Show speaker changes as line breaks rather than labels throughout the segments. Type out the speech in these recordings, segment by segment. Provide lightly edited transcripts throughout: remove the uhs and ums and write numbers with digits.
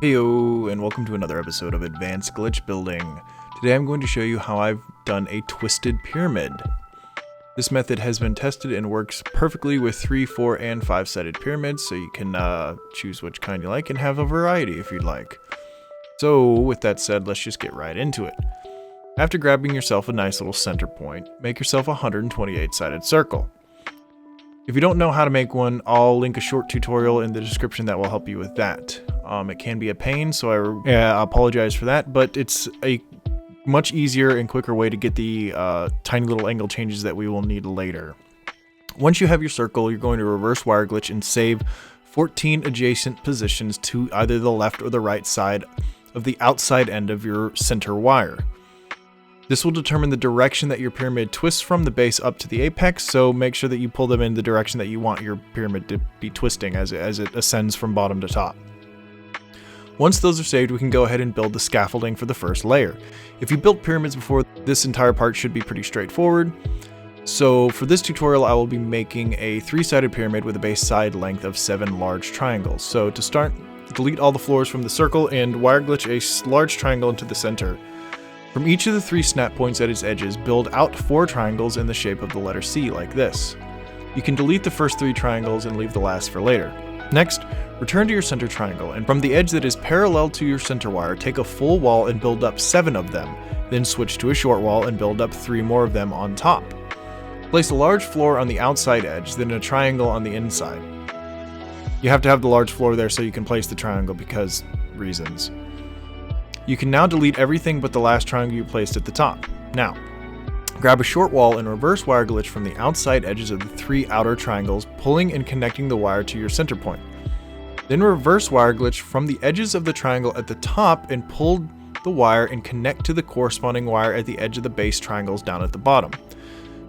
Heyo, and welcome to another episode of Advanced Glitch Building. Today I'm going to show you how I've done a twisted pyramid. This method has been tested and works perfectly with 3, 4, and 5-sided pyramids, so you can choose which kind you like and have a variety if you'd like. So with that said, let's just get right into it. After grabbing yourself a nice little center point, make yourself a 128-sided circle. If you don't know how to make one, I'll link a short tutorial in the description that will help you with that. It can be a pain, so I apologize for that, but it's a much easier and quicker way to get the tiny little angle changes that we will need later. Once you have your circle, you're going to reverse wire glitch and save 14 adjacent positions to either the left or the right side of the outside end of your center wire. This will determine the direction that your pyramid twists from the base up to the apex, so make sure that you pull them in the direction that you want your pyramid to be twisting as it ascends from bottom to top. Once those are saved, we can go ahead and build the scaffolding for the first layer. If you built pyramids before, this entire part should be pretty straightforward. So for this tutorial, I will be making a 3-sided pyramid with a base side length of 7 large triangles. So to start, delete all the floors from the circle and wire glitch a large triangle into the center. From each of the 3 snap points at its edges, build out 4 triangles in the shape of the letter C, like this. You can delete the first 3 triangles and leave the last for later. Next, return to your center triangle, and from the edge that is parallel to your center wire, take a full wall and build up 7 of them. Then switch to a short wall and build up 3 more of them on top. Place a large floor on the outside edge, then a triangle on the inside. You have to have the large floor there so you can place the triangle because reasons. You can now delete everything but the last triangle you placed at the top. Now, grab a short wall and reverse wire glitch from the outside edges of the 3 outer triangles, pulling and connecting the wire to your center point. Then reverse wire glitch from the edges of the triangle at the top and pull the wire and connect to the corresponding wire at the edge of the base triangles down at the bottom.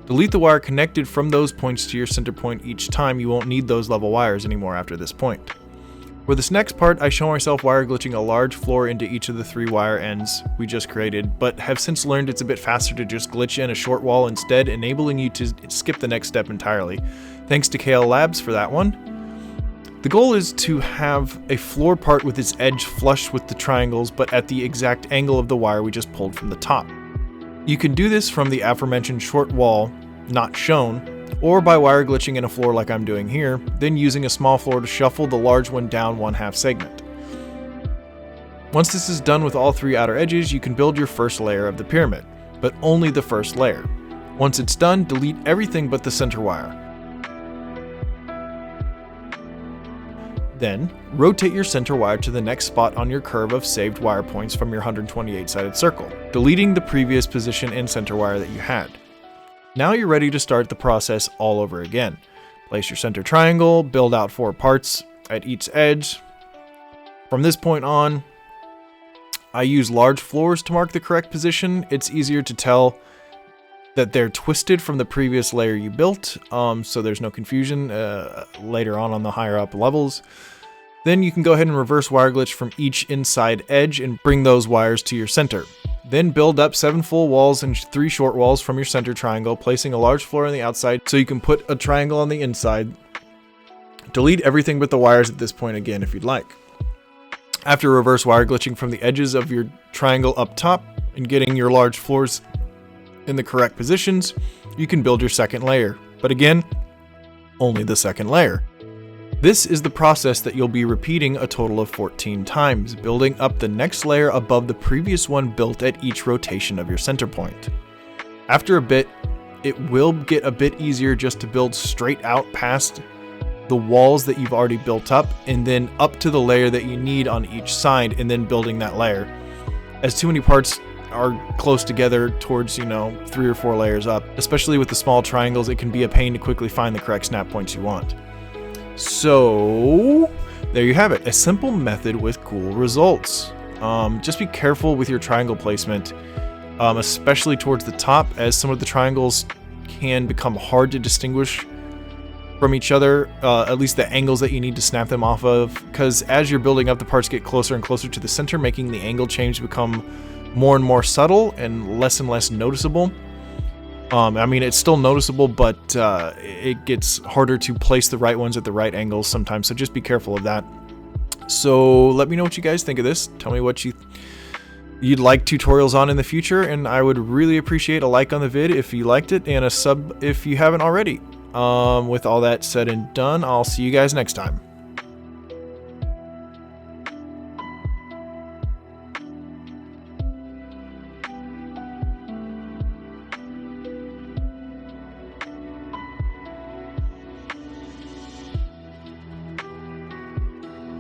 Delete the wire connected from those points to your center point each time. You won't need those level wires anymore after this point. For this next part, I show myself wire glitching a large floor into each of the 3 wire ends we just created, but have since learned it's a bit faster to just glitch in a short wall instead, enabling you to skip the next step entirely. Thanks to KL Labs for that one. The goal is to have a floor part with its edge flush with the triangles, but at the exact angle of the wire we just pulled from the top. You can do this from the aforementioned short wall, not shown, or by wire glitching in a floor like I'm doing here, then using a small floor to shuffle the large one down 1/2 segment. Once this is done with all 3 outer edges, you can build your first layer of the pyramid, but only the first layer. Once it's done, delete everything but the center wire. Then, rotate your center wire to the next spot on your curve of saved wire points from your 128-sided circle, deleting the previous position and center wire that you had. Now you're ready to start the process all over again. Place your center triangle, build out 4 parts at each edge. From this point on, I use large floors to mark the correct position. It's easier to tell that they're twisted from the previous layer you built, so there's no confusion later on the higher up levels. Then you can go ahead and reverse wire glitch from each inside edge and bring those wires to your center. Then build up 7 full walls and 3 short walls from your center triangle, placing a large floor on the outside so you can put a triangle on the inside. Delete everything but the wires at this point again if you'd like. After reverse wire glitching from the edges of your triangle up top and getting your large floors in the correct positions, you can build your second layer. But again, only the second layer. This is the process that you'll be repeating a total of 14 times, building up the next layer above the previous one built at each rotation of your center point. After a bit, it will get a bit easier just to build straight out past the walls that you've already built up and then up to the layer that you need on each side and then building that layer. As too many parts are close together towards, 3 or 4 layers up, especially with the small triangles, it can be a pain to quickly find the correct snap points you want. So, there you have it, a simple method with cool results. Just be careful with your triangle placement, especially towards the top, as some of the triangles can become hard to distinguish from each other, at least the angles that you need to snap them off of, because as you're building up, the parts get closer and closer to the center, making the angle change become more and more subtle and less noticeable. It's still noticeable, but it gets harder to place the right ones at the right angles sometimes, so just be careful of that. So let me know what you guys think of this. Tell me what you'd like tutorials on in the future, and I would really appreciate a like on the vid if you liked it, and a sub if you haven't already. With all that said and done, I'll see you guys next time.